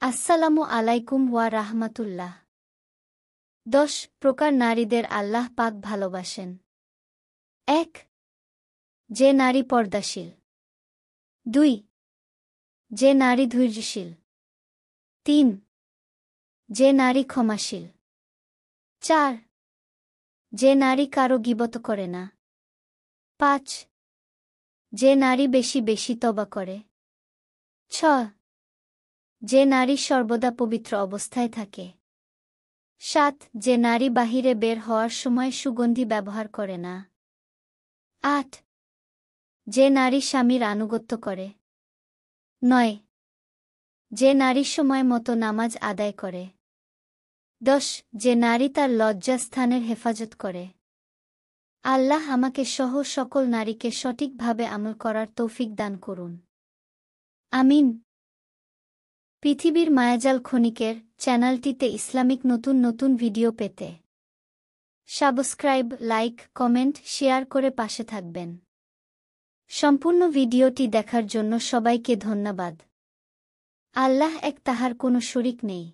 আসসালামু আলাইকুম ওয়া রাহমাতুল্লাহ। 10 প্রকার নারীদের আল্লাহ পাক ভালোবাসেন। 1. যে নারী পর্দাশীল। 2. যে নারী ধৈর্যশীল। 3. যে নারী ক্ষমাশীল। 4. যে নারী কারো গীবত করে না। 5. যে নারী বেশি বেশি তওবা করে। 6. যে নারী সর্বদা পবিত্র অবস্থায় থাকে। 7. যে নারী বাহিরে বের হওয়ার সময় সুগন্ধি ব্যবহার করে না। 8. যে নারী স্বামীর আনুগত্য করে। 9. যে নারী সময় মতো নামাজ আদায় করে। 10. যে নারী তার লজ্জাস্থানের হেফাজত করে। আল্লাহ আমাকে সহ সকল নারীকে সঠিকভাবে আমল করার তৌফিক দান করুন। আমিন। পৃথিবীর মায়াজাল ক্ষণিকের চ্যানেলটিতে ইসলামিক নতুন নতুন ভিডিও পেতে সাবস্ক্রাইব, লাইক, কমেন্ট, শেয়ার করে পাশে থাকবেন। সম্পূর্ণ ভিডিওটি দেখার জন্য সবাইকে ধন্যবাদ। আল্লাহ এক, তাহার কোনো শরিক নেই।